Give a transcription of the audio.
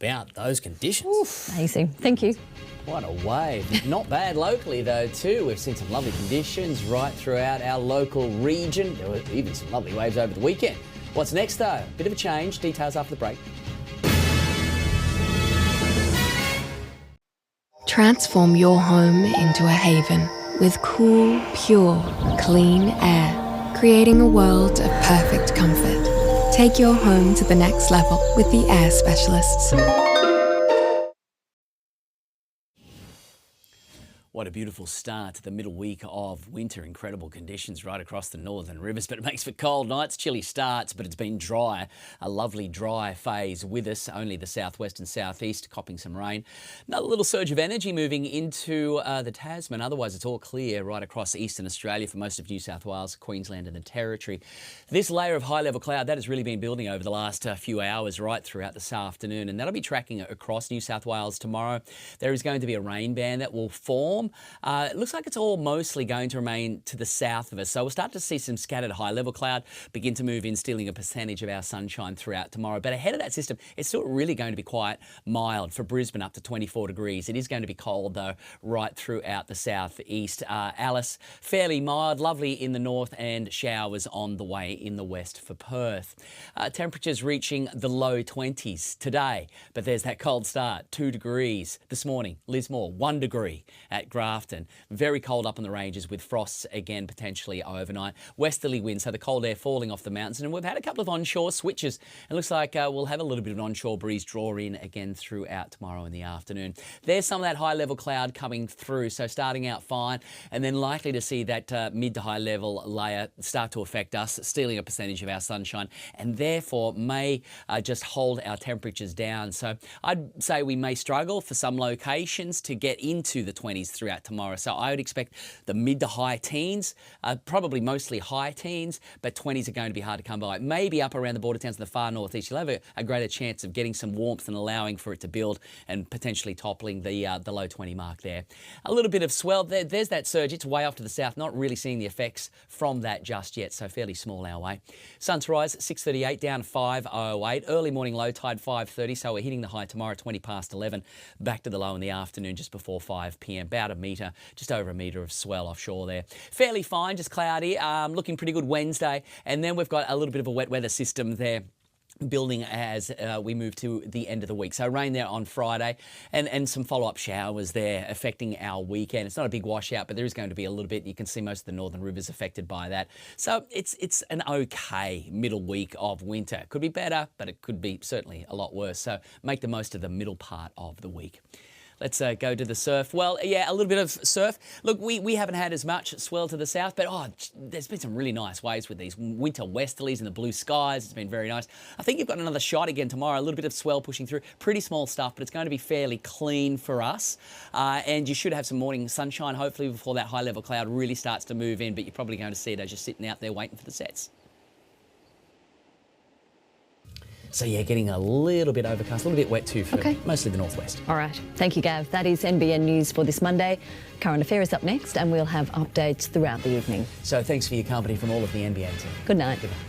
about those conditions? Oof, amazing. Thank you. What a wave. Not bad locally, though, too. We've seen some lovely conditions right throughout our local region. There were even some lovely waves over the weekend. What's next, though? Bit of a change. Details after the break. Transform your home into a haven with cool, pure, clean air, creating a world of perfect comfort. Take your home to the next level with the air specialists. What a beautiful start to the middle week of winter. Incredible conditions right across the northern rivers, but it makes for cold nights. Chilly starts, but it's been dry. A lovely dry phase with us. Only the southwest and southeast copping some rain. Another little surge of energy moving into the Tasman. Otherwise, it's all clear right across eastern Australia for most of New South Wales, Queensland and the Territory. This layer of high-level cloud, that has really been building over the last few hours right throughout this afternoon, and that'll be tracking across New South Wales tomorrow. There is going to be a rain band that will form. It looks like it's all mostly going to remain to the south of us. So we'll start to see some scattered high-level cloud begin to move in, stealing a percentage of our sunshine throughout tomorrow. But ahead of that system, it's still really going to be quite mild. For Brisbane, up to 24 degrees. It is going to be cold, though, right throughout the southeast. Alice, fairly mild, lovely in the north, and showers on the way in the west for Perth. Temperatures reaching the low 20s today, but there's that cold start. 2 degrees this morning. Lismore, 1 degree at Grafton. Very cold up in the ranges with frosts again potentially overnight. Westerly winds, so the cold air falling off the mountains. And we've had a couple of onshore switches. It looks like we'll have a little bit of an onshore breeze draw in again throughout tomorrow in the afternoon. There's some of that high level cloud coming through, so starting out fine and then likely to see that mid to high level layer start to affect us, stealing a percentage of our sunshine, and therefore may just hold our temperatures down. So I'd say we may struggle for some locations to get into the 20s throughout tomorrow. So I would expect the mid to high teens, probably mostly high teens, but 20s are going to be hard to come by. Maybe up around the border towns in the far northeast, you'll have a greater chance of getting some warmth and allowing for it to build and potentially toppling the low 20 mark there. A little bit of swell. There's that surge. It's way off to the south, not really seeing the effects from that just yet, so fairly small our way. Sun's rise 6:38, down 5:08. Early morning low tide 5:30, so we're hitting the high tomorrow 20 past 11. Back to the low in the afternoon just before 5 p.m. About a metre, just over a metre of swell offshore there. Fairly fine, just cloudy, looking pretty good Wednesday. And then we've got a little bit of a wet weather system there building as we move to the end of the week. So rain there on Friday and some follow-up showers there affecting our weekend. It's not a big washout, but there is going to be a little bit. You can see most of the northern rivers affected by that. So it's an okay middle week of winter. Could be better, but it could be certainly a lot worse. So make the most of the middle part of the week. Let's go to the surf. Well, yeah, a little bit of surf. Look, we haven't had as much swell to the south, but there's been some really nice waves with these winter westerlies and the blue skies. It's been very nice. I think you've got another shot again tomorrow, a little bit of swell pushing through. Pretty small stuff, but it's going to be fairly clean for us. And you should have some morning sunshine, hopefully, before that high-level cloud really starts to move in, but you're probably going to see it as you're sitting out there waiting for the sets. So yeah, getting a little bit overcast, a little bit wet too for mostly the northwest. All right. Thank you, Gav. That is NBN News for this Monday. Current Affairs up next, and we'll have updates throughout the evening. So thanks for your company from all of the NBN team. Good night. Good night.